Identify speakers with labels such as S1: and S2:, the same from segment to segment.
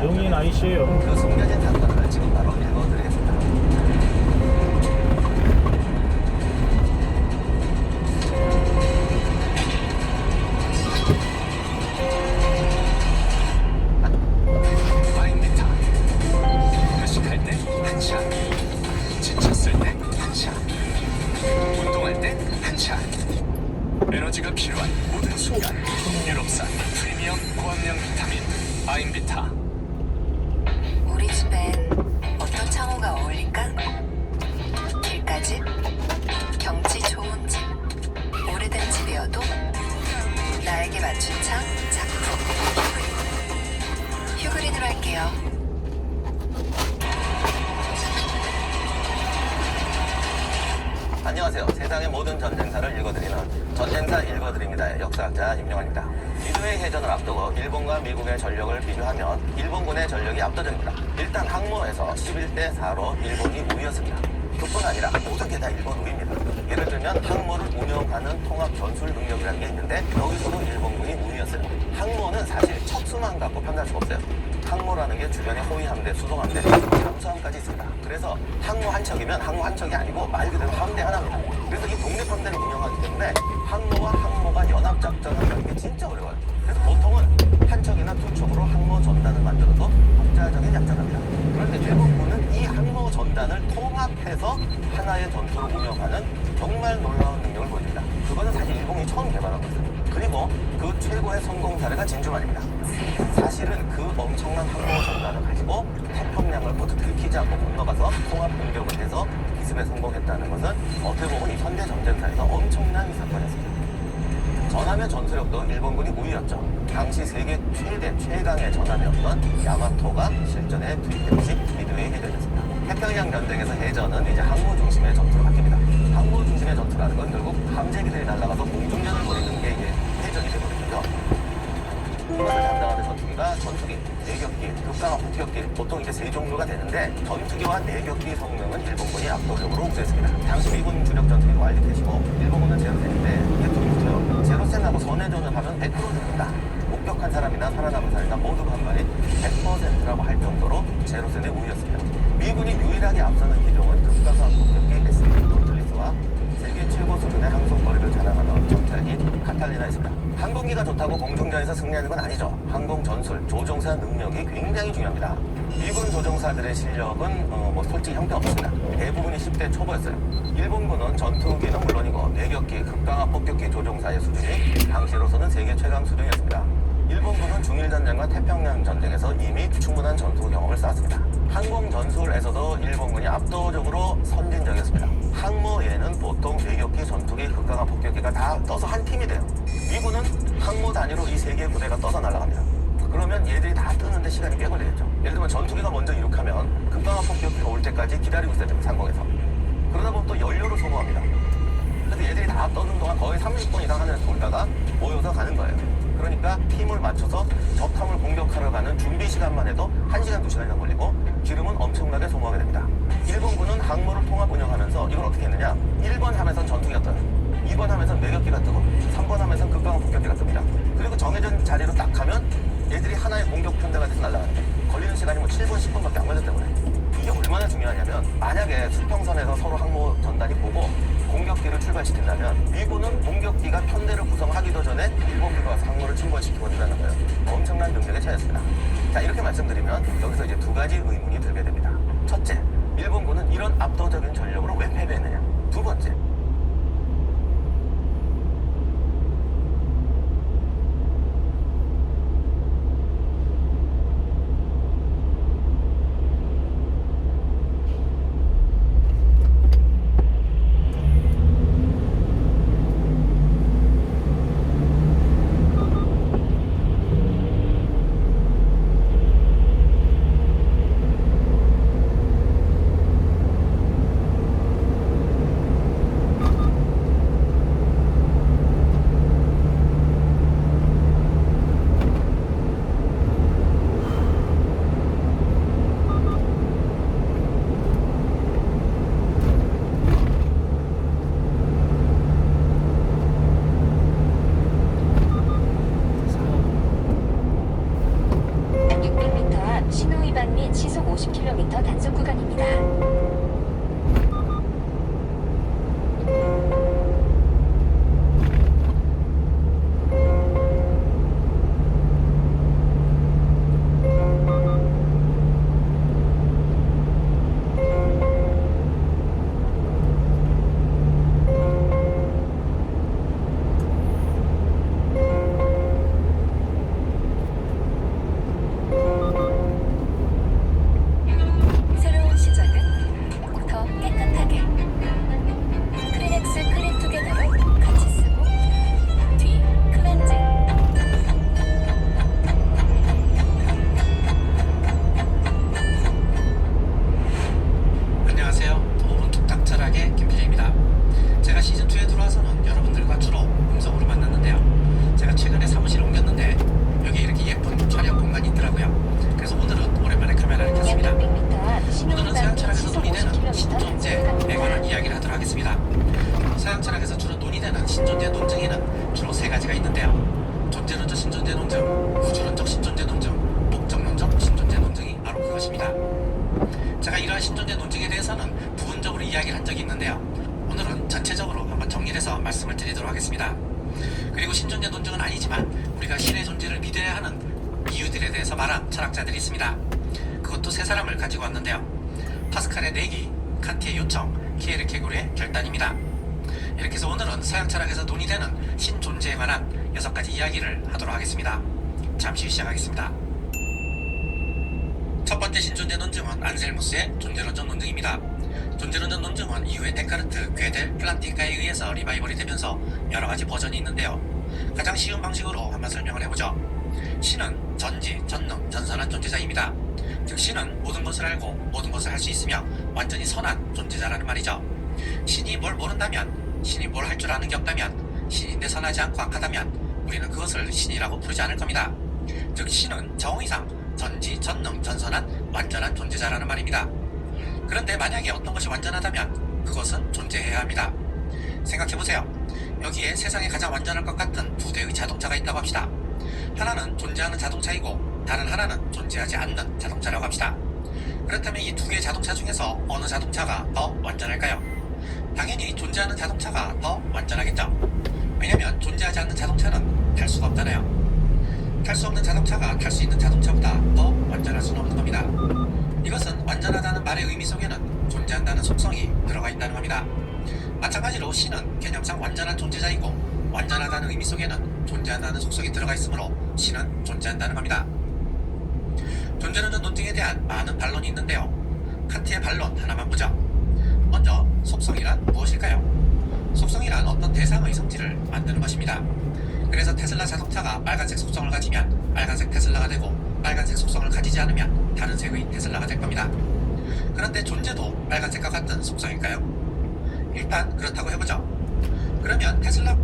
S1: 용인 IC예요.
S2: 그 숨겨진 사건을 지금 바로 읽어드리겠습니다.
S3: 마인메타. 회식할 때 1샷, 지쳤을 때 1샷, 운동할 때 1샷. 에너지가 필요한 모든 순간 유럽산 프리미엄 고함량 비타민 아임비타.
S4: 우리 집엔 어떤 창호가 어울릴까? 길가집, 경치 좋은 집, 오래된 집이어도 나에게 맞춘 창, 작품, 휴그린. 휴그린으로 할게요.
S2: 안녕하세요. 세상의 모든 전쟁사를 읽어드리는 전쟁사 읽어드립니다의 역사학자 임용환입니다. 미드웨이 해전을 앞두고 일본과 미국의 전력을 비교하면 일본군의 전력이 압도적입니다. 일단 항모에서 11대 4로 일본이 우위였습니다. 그뿐 아니라 모든 게 다 일본 우위입니다. 예를 들면 항모를 운영하는 통합 전술 능력이라는 게 있는데 여기서도 일본군이 우위였어요. 항모는 사실 척수만 갖고 판단할 수가 없어요. 항모라는 게 주변에 호위함대, 수송함대, 잠수함까지 있습니다. 그래서 항모 한 척이면 항모 한 척이 아니고 말 그대로 함대 하나입니다. 그래서 이 독립함대를 운영하기 때문에 항모와 항모가 연합작전을 하는 게 진짜 어려워요. 그래서 보통은 한 척이나 두 척으로 항모 전단을 만들어도 독자적인 약전합니다. 그런데 일본군은 이 항모 전단을 통합해서 하나의 전투를 운영하는 정말 놀라운 능력을 보여줍니다. 그거는 사실 일본이 처음 개발한 거예요. 그리고 그 최고의 성공 사례가 진주만입니다. 사실은 그 엄청난 항모 전단을 가지고 태평양을 모두 들키지 않고 건너가서 통합 공격을 해서 기습에 성공했다는 것은 어떻게 보면 이 현대 전쟁사에서 엄청난 사건이었습니다. 전함의 전투력도 일본군이 우위였죠. 당시 세계 최대 최강의 전함이었던 야마토가 실전에 투입된 것이 미드웨이 해전이었습니다. 태평양 전쟁에서 해전은 이제 항모 중심의 전투로 바뀝니다. 항모 중심의 전투라는 건 결국 함재기들이 날아가서 공중전을 벌이는 게 이제 해전이 되거든요. 이것을 담당하는 전투기가 전투기, 내격기, 급강화 폭격기 보통 이제 세 종류가 되는데 전투기와 내격기 성능은 일본군이 압도적으로 우세했습니다. 당시 미군 주력 전투기가 YDK-15, 일본군은 제로센인데 이게 좀 있어요. 제로센하고 선회전을 하면 100% 죽는다. 목격한 사람이나 살아남은 사람이나 모두가 한 말이 100%라고 할 정도로 제로센의 우위였습니다. 미군이 유일하게 앞서는 기종은 급강화 폭격기 SB 노틀리스와 세계 최고 수준의 항속거리를 자랑하는 전투기 카탈리나였습니다. 항공기가 좋다고 공중전에서 승리하는 건 아니죠. 항공 전술, 조종사 능력이 굉장히 중요합니다. 미군 조종사들의 실력은 솔직히 형편없습니다. 대부분이 10대 초보였어요. 일본군은 전투기는 물론이고 내격기, 급강화 폭격기 조종사의 수준이 당시로서는 세계 최강 수준이었습니다. 일본군은 중일전쟁과 태평양 전쟁에서 이미 충분한 전투 경험을 쌓았습니다. 항공 전술에서도 일본군이 압도적으로 선진적이었습니다. 항모에는 보통 내격기, 전투기, 급강화 폭격기가 다 떠서 한 팀이 돼요. 미군은 항모 단위로 이 세 개의 부대가 떠서 날아갑니다. 그러면 얘들이 다 뜨는데 시간이 꽤 걸리겠죠. 예를 들면 전투기가 먼저 이륙하면 급강화 폭격기가 올 때까지 기다리고 있어야 됩니다. 상공에서. 그러다 보면 또 연료를 소모합니다. 그래서 얘들이 다 떠는 동안 거의 30분 이상 하늘에서 돌다가 모여서 가는 거예요. 그러니까 팀을 맞춰서 적함을 공격하러 가는 준비 시간만 해도 1시간, 2시간이나 걸리고 기름은 엄청나게 소모하게 됩니다. 일본군은 항모를 통합 운영하면서 이걸 어떻게 했느냐? 1번 함에선 전투기가 떠요. 2번 함에선 내격기가 뜨고 3번 함에선 급강화 폭격기가 뜹니다. 그리고 정해진 자리로 딱 가면 얘들이 하나의 공격 편대가 돼서 날아가는 거예요. 걸리는 시간이 뭐 7분, 10분밖에 안 걸렸기 때문에. 이게 얼마나 중요하냐면 만약에 수평선에서 서로 항모 전단이 보고 공격기를 출발시킨다면 미군은 공격기가 편대를 구성하기도 전에 일본기가 와서 항모를 침몰시키고 된다는 거예요. 엄청난 능력의 차이였습니다. 자, 이렇게 말씀드리면 여기서 이제 두 가지 의문이 들게 됩니다. 첫째, 일본군은 이런 압도적인 전력으로 왜 패배했느냐? 두 번째,
S1: 50km 단속 구간입니다. 새로운 시작은 더 깨끗하게 크리넥스 클린 투게더로 같이 쓰고 뒤 클렌징.
S5: 안녕하세요. 도움은 뚝딱 철학의 김PD입니다. 제가 시즌2에 들어와서는 여러분들과 주로 음성으로 만났는데요. 제가 최근에 사무실을 옮겼는데 여기 이렇게 예쁜 촬영 공간이 있더라고요. 그래서 오늘은 오랜만에 카메라를 켰습니다. 오늘은 서양 철학에서 논의되는 신존재에 관한 이야기를 하도록 하겠습니다. 서양 철학에서 주로 논의되는 신존재 논증에는 주로 세 가지가 있는데요. 존재론적 신존재 논증, 우주론적 신존재 논증, 목적론적 신존재 논증이 바로 그것입니다. 제가 이러한 신존재 논증에 대해서는 부분적으로 이야기를 한 적이 있는데요. 오늘은 전체적으로 한번 정리해서 말씀을 드리도록 하겠습니다. 그리고 신존재 논증은 아니지만 우리가 신의 존재를 믿어야 하는 이유들에 대해서 말한 철학자들이 있습니다. 그것도 세 사람을 가지고 왔는데요. 파스칼의 내기, 칸트의 요청, 키에르케고르의 결단입니다. 이렇게 해서 오늘은 서양 철학에서 논의되는 신존재에 관한 6가지 이야기를 하도록 하겠습니다. 잠시 후 시작하겠습니다. 첫 번째 신존재 논증은 안셀무스의 존재론적 논증입니다. 존재론적 논증은 이후에 데카르트, 괴델, 플란팅가에 의해서 리바이벌이 되면서 여러가지 버전이 있는데요. 가장 쉬운 방식으로 한번 설명을 해보죠. 신은 전지, 전능, 전선한 존재자입니다. 즉 신은 모든 것을 알고 모든 것을 할 수 있으며 완전히 선한 존재자라는 말이죠. 신이 뭘 모른다면, 신이 뭘 할 줄 아는 게 없다면, 신인데 선하지 않고 악하다면 우리는 그것을 신이라고 부르지 않을 겁니다. 즉 신은 정의상 전지, 전능, 전선한 완전한 존재자라는 말입니다. 그런데 만약에 어떤 것이 완전하다면 그것은 존재해야 합니다. 생각해보세요. 여기에 세상에 가장 완전할 것 같은 두 대의 자동차가 있다고 합시다. 하나는 존재하는 자동차이고 다른 하나는 존재하지 않는 자동차라고 합시다. 그렇다면 이 두 개의 자동차 중에서 어느 자동차가 더 완전할까요? 당연히 존재하는 자동차가 더 완전하겠죠. 왜냐면 존재하지 않는 자동차는 탈 수가 없잖아요. 탈 수 없는 자동차가 탈 수 있는 자동차보다 더 완전할 수는 없는 겁니다. 이것은 완전하다는 말의 의미 속에는 존재한다는 속성이 들어가 있다는 겁니다. 마찬가지로 신은 개념상 완전한 존재자이고 완전하다는 의미 속에는 존재한다는 속성이 들어가 있으므로 신은 존재한다는 겁니다. 존재론적 논증에 대한 많은 반론이 있는데요. 칸트의 반론 하나만 보죠. 먼저 속성이란 무엇일까요? 속성이란 어떤 대상의 성질을 만드는 것입니다. 그래서 테슬라 자동차가 빨간색 속성을 가지면 빨간색 테슬라가 되고 빨간색 속성을 가지지 않으면 다른 색의 테슬라가 될 겁니다. 그런데 존재도 빨간색과 같은 속성일까요? 일단 그렇다고 해보죠. 그러면 테슬라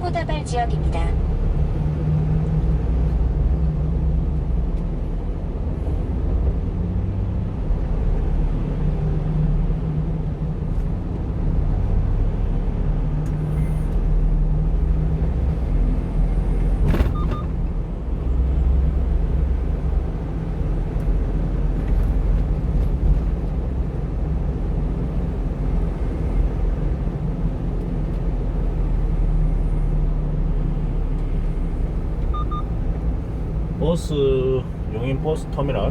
S1: 사고 다발 지역입니다.
S6: 버스 용인 버스 터미널